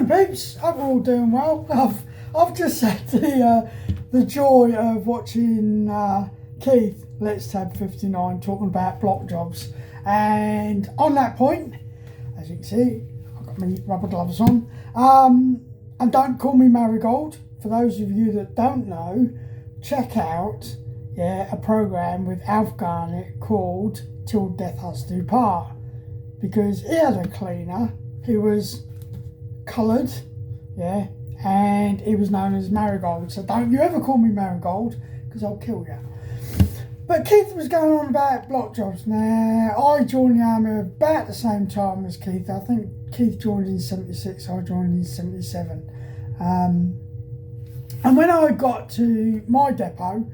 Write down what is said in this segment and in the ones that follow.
Morning peeps, hope we're all doing well. I've just had the joy of watching Keith, Letstab59, talking about block jobs, and on that point, as you can see, I've got my rubber gloves on, and don't call me Marigold. For those of you that don't know, check out a program with Alf Garnett called Till Death Us Do Part, because he had a cleaner who was coloured, and he was known as Marigold. So don't you ever call me Marigold, because I'll kill you. But Keith was going on about block jobs. Now, I joined the army about the same time as Keith. I think Keith joined in 76, I joined in 77. And when I got to my depot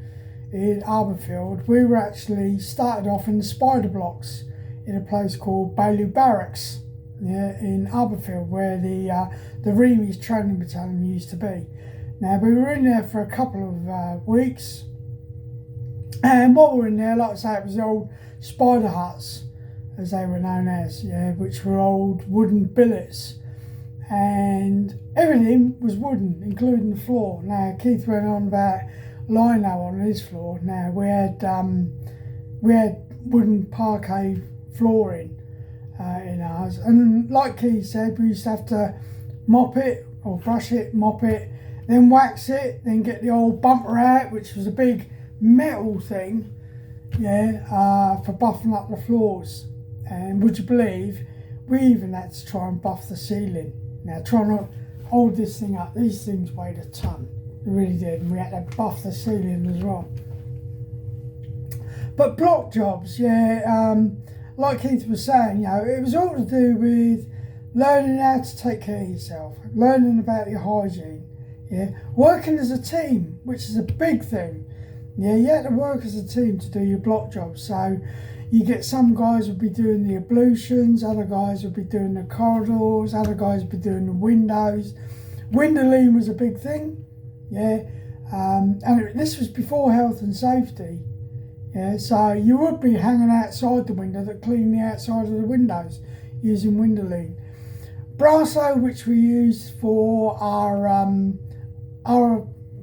in Arborfield, we were actually started off in the spider blocks in a place called Bailey Barracks, in Arborfield, where the Remies training battalion used to be. Now, we were in there for a couple of weeks, and while we were in there, like I say, it was the old spider huts, as they were known as, which were old wooden billets, and everything was wooden, including the floor. Now, Keith went on about lino on his floor. Now, we had wooden parquet flooring in ours, and like Keith said, we used to have to mop it or brush it, mop it, then wax it, then get the old bumper out, which was a big metal thing, for buffing up the floors. And would you believe, we even had to try and buff the ceiling. Now, trying to hold this thing up, these things weighed a ton, they really did, and we had to buff the ceiling as well. But block jobs, like Keith was saying, it was all to do with learning how to take care of yourself, learning about your hygiene, working as a team, which is a big thing. You had to work as a team to do your block jobs. So you get some guys would be doing the ablutions, other guys would be doing the corridors, other guys would be doing the windows. Windowing was a big thing, and this was before health and safety. So you would be hanging outside the window that cleaned the outside of the windows using windowing. Brasso, which we used for our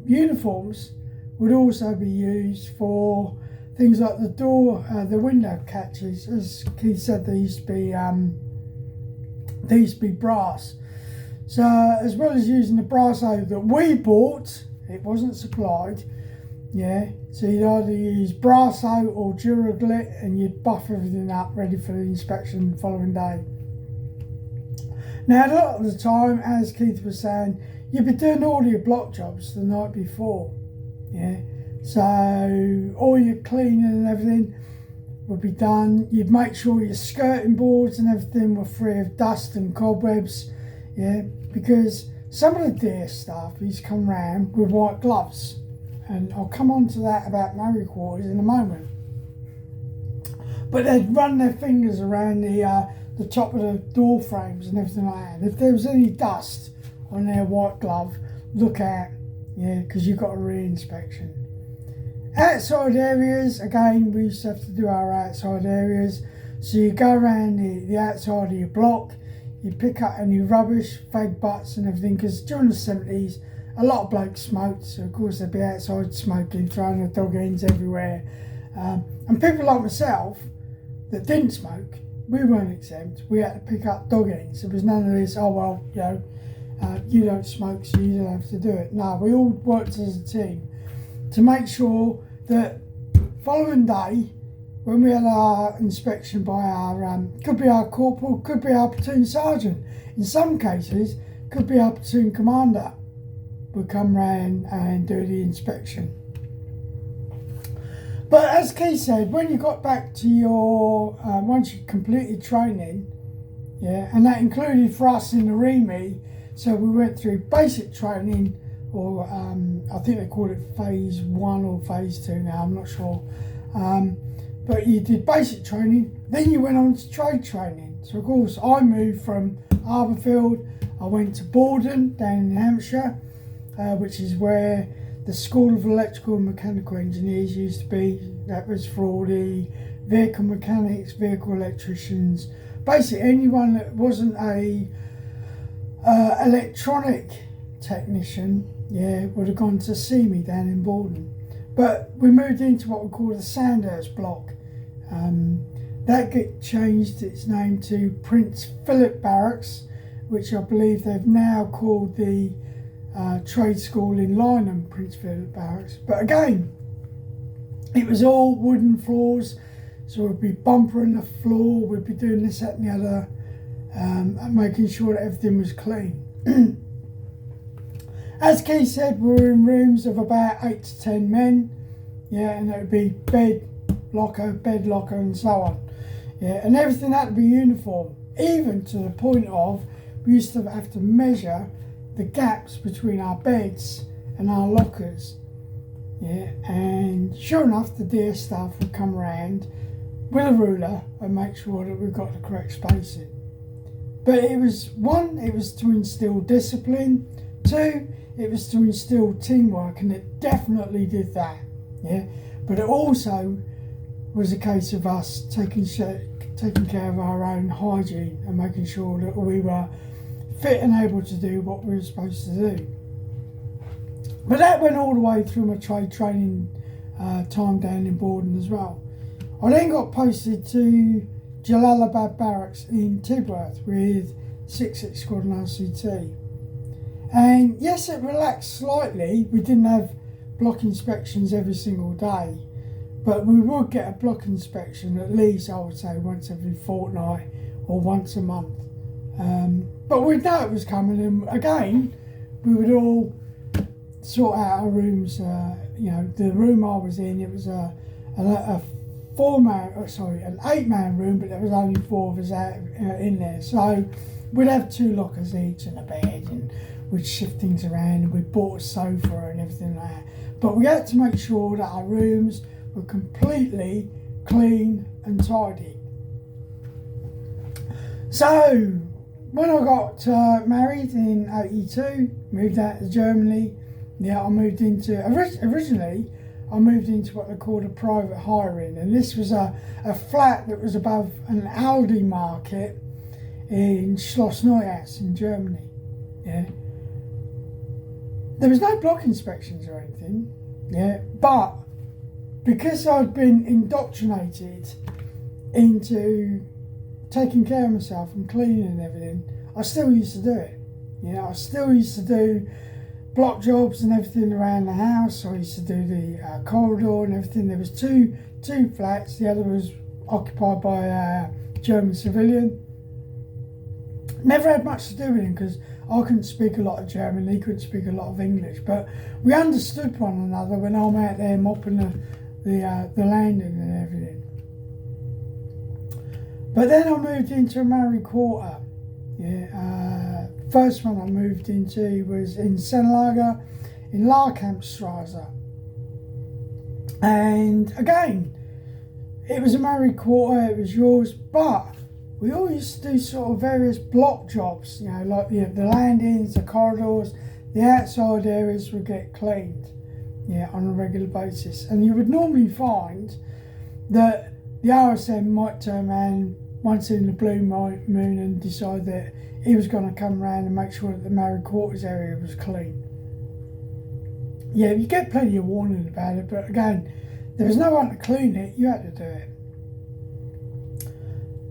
uniforms, would also be used for things like the door, the window catches. As Keith said, they used to be brass. So as well as using the brasso that we bought, it wasn't supplied. So you'd either use brasso or Duraglit, and you'd buff everything up ready for the inspection the following day. Now, a lot of the time, as Keith was saying, you'd be doing all your block jobs the night before. So all your cleaning and everything would be done. You'd make sure your skirting boards and everything were free of dust and cobwebs, because some of the dear staff used to come round with white gloves. And I'll come on to that about Mary quarters in a moment. But they'd run their fingers around the top of the door frames and everything like that. If there was any dust on their white glove, look out, because you've got a re-inspection. Outside areas, again, we used to have to do our outside areas. So you go around the outside of your block, you pick up any rubbish, fag butts and everything, because during the 70s, a lot of blokes smoked, so of course they'd be outside smoking, throwing the dog ends everywhere. And people like myself that didn't smoke, we weren't exempt. We had to pick up dog ends. There was none of this, you don't smoke, so you don't have to do it. No, we all worked as a team to make sure that following day, when we had our inspection by our, could be our corporal, could be our platoon sergeant, in some cases, could be our platoon commander, would come round and do the inspection. But as Keith said, when you got back to your, once you completed training, and that included for us in the REME, so we went through basic training, or I think they call it phase 1 or phase 2 now, I'm not sure. But you did basic training, then you went on to trade training. So of course I moved from Arborfield, I went to Borden down in Hampshire, which is where the School of Electrical and Mechanical Engineers used to be. That was for all the vehicle mechanics, vehicle electricians, basically anyone that wasn't a electronic technician, yeah, would have gone to see me down in Borden. But we moved into what we call the Sandhurst block. That changed its name to Prince Philip Barracks, which I believe they've now called the trade school in Lynham, Prince Philip Barracks. But again, it was all wooden floors, so we'd be bumpering the floor, we'd be doing this, that and the other, and making sure that everything was clean. As Keith said, we were in rooms of about 8 to 10 men, yeah, and it would be bed locker, and so on. Yeah, and everything had to be uniform, even to the point of we used to have to measure the gaps between our beds and our lockers. Yeah, and sure enough, the DS staff would come around with a ruler and make sure that we got the correct spacing. But it was, one, it was to instill discipline. Two, it was to instill teamwork, and it definitely did that. Yeah, but it also was a case of us taking care of our own hygiene and making sure that we were fit and able to do what we were supposed to do. But that went all the way through my trade training time down in Borden as well. I then got posted to Jalalabad Barracks in Tidworth with 6th Squadron RCT. And yes, it relaxed slightly. We didn't have block inspections every single day, but we would get a block inspection at least, I would say, once every fortnight or once a month. But we'd know it was coming, and again, we would all sort out our rooms. You know, the room I was in, it was an 8-man room, but there was only 4 of us in there. So we'd have 2 lockers each and a bed, and we'd shift things around, and we bought a sofa and everything like that. But we had to make sure that our rooms were completely clean and tidy. So when I got married in '82, moved out to Germany. Yeah, I moved into, originally I moved into what they called a private hiring, and this was a flat that was above an Aldi market in Schloss Neuhaus in Germany. Yeah, there was no block inspections or anything. Yeah, but because I'd been indoctrinated into taking care of myself and cleaning and everything, I still used to do it. Yeah, I still used to do block jobs and everything around the house. I used to do the corridor and everything. There was two flats. The other was occupied by a German civilian. Never had much to do with him because I couldn't speak a lot of German. He couldn't speak a lot of English. But we understood one another when I'm out there mopping the landing and everything. But then I moved into a married quarter. Yeah, first one I moved into was in Senlager in Larkampstrasse. And again, it was a married quarter, it was yours, but we all used to do sort of various block jobs, you know, like the landings, the corridors, the outside areas would get cleaned, yeah, on a regular basis. And you would normally find that the RSM might turn around once in the blue moon and decide that he was going to come around and make sure that the married quarters area was clean. Yeah, you get plenty of warning about it, but again, there was no one to clean it, you had to do it.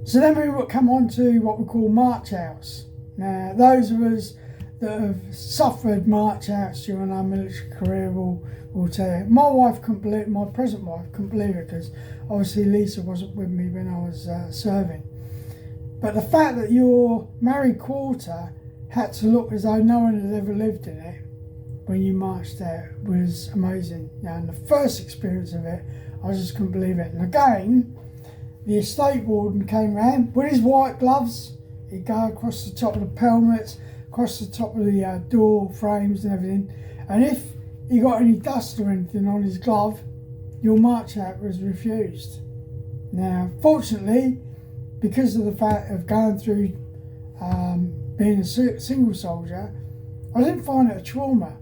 So then we would come on to what we call march outs. Now, those of us that have suffered march outs during our military career will tell you. My wife couldn't believe it, my present wife couldn't believe it, because obviously Lisa wasn't with me when I was serving. But the fact that your married quarter had to look as though no one had ever lived in it when you marched out was amazing. Yeah, and the first experience of it, I just couldn't believe it. And again, the estate warden came round with his white gloves. He'd go across the top of the pelmets, across the top of the door frames and everything. And if he got any dust or anything on his glove, your march out was refused. Now, fortunately, because of the fact of going through being a single soldier, I didn't find it a trauma.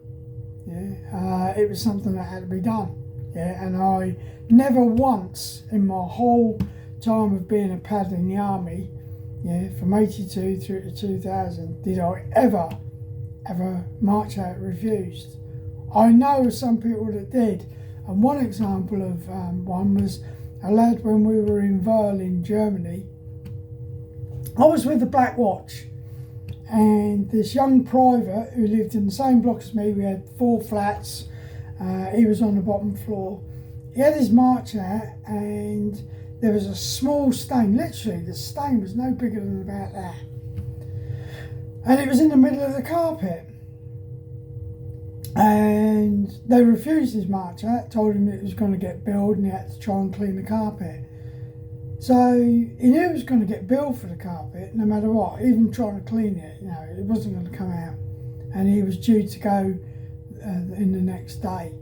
Yeah, it was something that had to be done. Yeah, and I never once in my whole time of being a pad in the army yeah, from 82 through to 2000, did I ever march out refused. I know of some people that did, and one example of one was a lad when we were in Werl in Germany. I was with the Black Watch, and this young private who lived in the same block as me, we had 4 flats, he was on the bottom floor. He had his march out, and there was a small stain, literally the stain was no bigger than about that, and it was in the middle of the carpet. And they refused his march out, told him it was going to get billed and he had to try and clean the carpet. So he knew he was going to get billed for the carpet no matter what, even trying to clean it, you know, it wasn't going to come out. And he was due to go in the next day.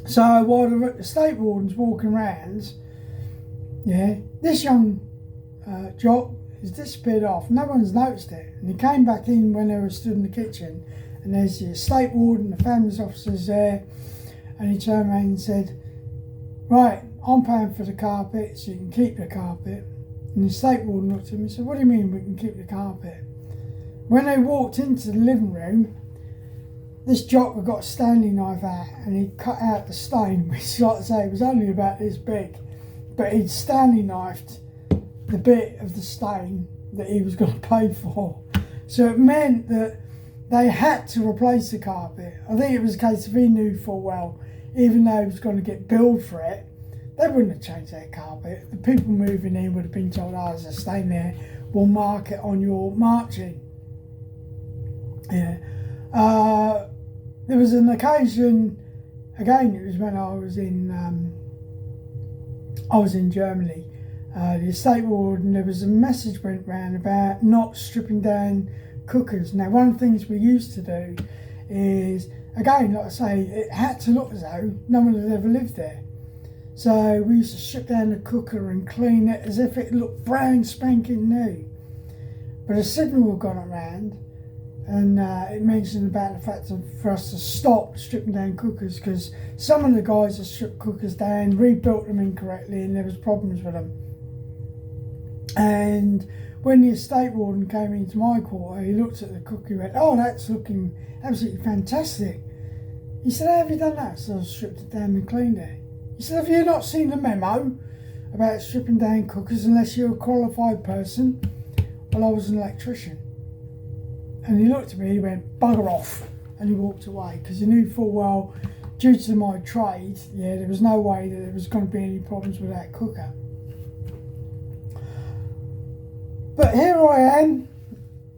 So while the estate warden's walking around, yeah, this young jock has disappeared off. No one's noticed it. And he came back in when they were stood in the kitchen, and there's the estate warden, the families officers there, and he turned around and said, right, I'm paying for the carpet, so you can keep the carpet. And the estate warden looked at him and said, what do you mean we can keep the carpet? When they walked into the living room, this jock had got a Stanley knife out, and he cut out the stain, which, like I say, was only about this big, but he'd Stanley knifed the bit of the stain that he was going to pay for. So it meant that they had to replace the carpet. I think it was a case of he knew full well, even though he was going to get billed for it, they wouldn't have changed that carpet. The people moving in would have been told, oh, there's a stain there, we'll mark it on your marching. Yeah. There was an occasion, again, it was when I was in Germany. The estate warden, there was a message went round about not stripping down cookers. Now, one of the things we used to do is, again, like I say, it had to look as though no one had ever lived there. So we used to strip down the cooker and clean it as if it looked brand spanking new. But a signal had gone around, and it mentioned about the fact for us to stop stripping down cookers, because some of the guys had stripped cookers down, rebuilt them incorrectly, and there was problems with them. And when the estate warden came into my quarter, he looked at the cooker, he went, oh, that's looking absolutely fantastic. He said, how have you done that? So I stripped it down and cleaned it. He said, have you not seen the memo about stripping down cookers unless you're a qualified person? Well, I was an electrician. And he looked at me, he went, bugger off. And he walked away, because he knew full well, due to my trade, yeah, there was no way that there was going to be any problems with that cooker. But here I am,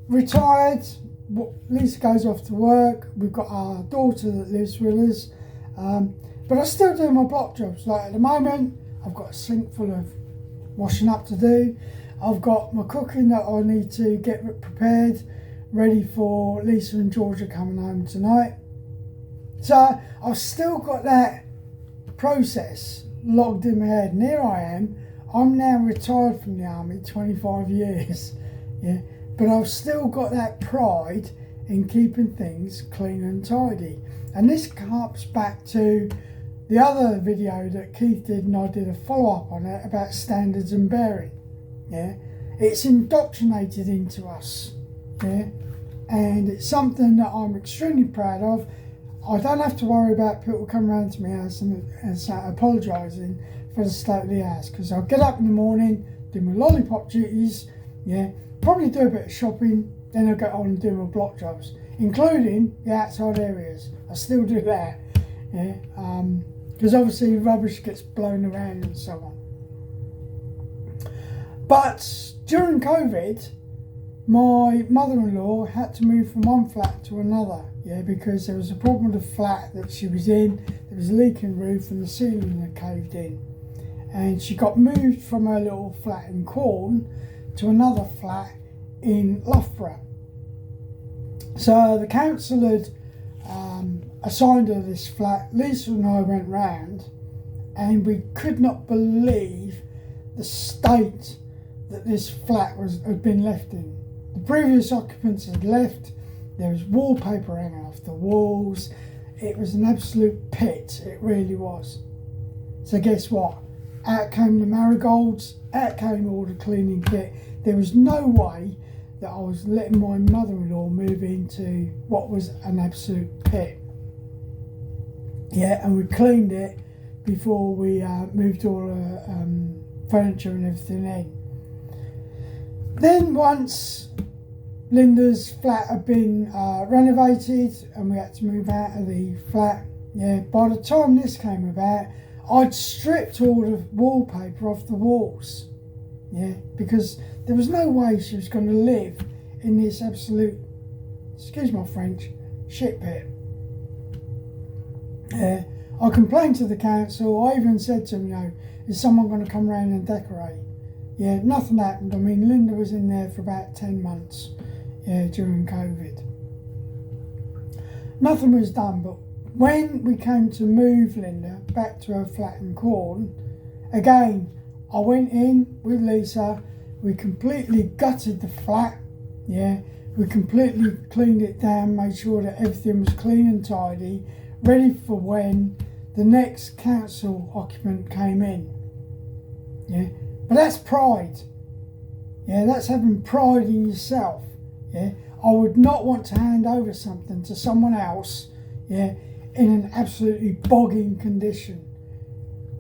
retired. Lisa goes off to work. We've got our daughter that lives with us. But I still do my block jobs. Like at the moment, I've got a sink full of washing up to do. I've got my cooking that I need to get prepared, ready for Lisa and Georgia coming home tonight. So I've still got that process logged in my head. And here I am. I'm now retired from the army, 25 years, yeah, but I've still got that pride in keeping things clean and tidy. And this comes back to the other video that Keith did, and I did a follow-up on it about standards and bearing, yeah. It's indoctrinated into us, yeah, and it's something that I'm extremely proud of. I don't have to worry about people coming around to my house and apologising for the state of the house, because I'll get up in the morning, do my lollipop duties, yeah, probably do a bit of shopping, then I'll get on and do my block jobs, including the outside areas. I still do that, yeah, because obviously rubbish gets blown around and so on. But during COVID, my mother-in-law had to move from one flat to another, yeah, because there was a problem with the flat that she was in. There was a leaking roof and the ceiling had caved in. And she got moved from her little flat in Quorn to another flat in Loughborough. So the council had assigned her this flat. Lisa and I went round, and we could not believe the state that this flat had been left in. The previous occupants had left. There was wallpaper hanging off the walls. It was an absolute pit, it really was. So guess what? Out came the marigolds, out came all the cleaning kit. there was no way that I was letting my mother-in-law move into what was an absolute pit. Yeah, and we cleaned it before we moved all the furniture and everything in. Then once Linda's flat had been renovated and we had to move out of the flat, yeah, by the time this came about, I'd stripped all the wallpaper off the walls, yeah, because there was no way she was going to live in this absolute, excuse my French, shit pit. Yeah, I complained to the council. I even said to them, you know, is someone going to come around and decorate? Yeah, nothing happened. I mean, Linda was in there for about 10 months, yeah, during COVID. Nothing was done, but when we came to move Linda back to her flat in Corn, again, I went in with Lisa, we completely gutted the flat, yeah, we completely cleaned it down, made sure that everything was clean and tidy, ready for when the next council occupant came in, yeah. But that's pride, yeah, that's having pride in yourself, yeah. I would not want to hand over something to someone else, yeah, in an absolutely bogging condition.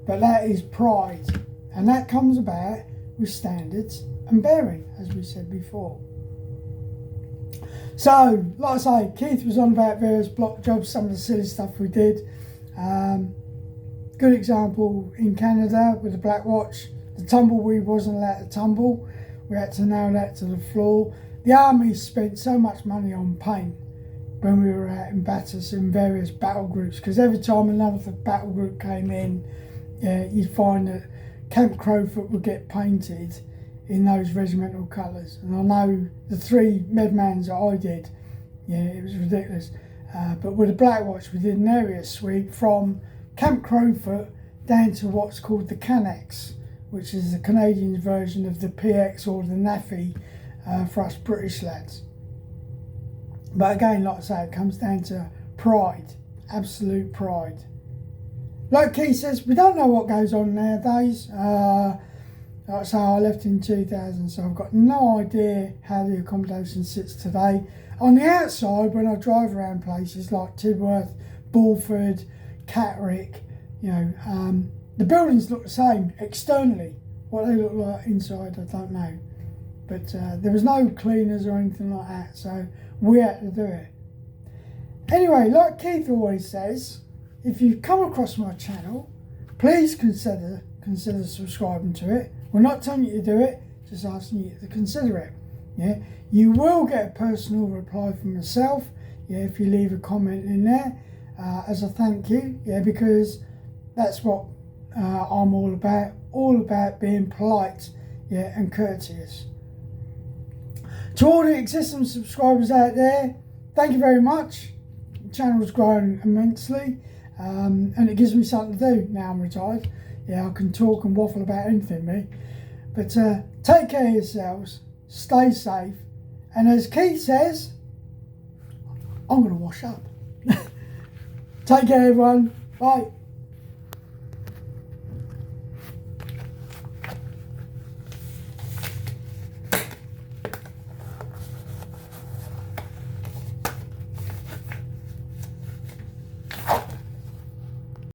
But that is pride, and that comes about with standards and bearing, as we said before. So, like I say, Keith was on about various block jobs, some of the silly stuff we did. Good example in Canada with the black watch. The tumbleweed wasn't allowed to tumble. We had to nail that to the floor. The army spent so much money on paint when we were out in battles in various battle groups, because every time another battle group came in, you'd find that Camp Crowfoot would get painted in those regimental colours. And I know the 3 medmans that I did, yeah, it was ridiculous. But with the Black Watch, we did an area sweep from Camp Crowfoot down to what's called the Canex, which is the Canadian version of the PX or the NAFI for us British lads. But again, like I say, it comes down to pride, absolute pride. Like Keith says, we don't know what goes on nowadays. Like I say, I left in 2000, so I've got no idea how the accommodation sits today. On the outside, when I drive around places like Tidworth, Bulford, Catterick, you know, the buildings look the same externally. What they look like inside, I don't know. But there was no cleaners or anything like that, so we had to do it. Anyway, like Keith always says, if you've come across my channel, please consider subscribing to it. We're not telling you to do it, just asking you to consider it. Yeah, you will get a personal reply from myself, yeah, if you leave a comment in there as a thank you, yeah, because that's what I'm all about being polite, yeah, and courteous. To all the existing subscribers out there, thank you very much. The channel's grown immensely, and it gives me something to do now I'm retired. Yeah, I can talk and waffle about anything, me. But take care of yourselves, stay safe, and as Keith says, I'm going to wash up. Take care, everyone. Bye.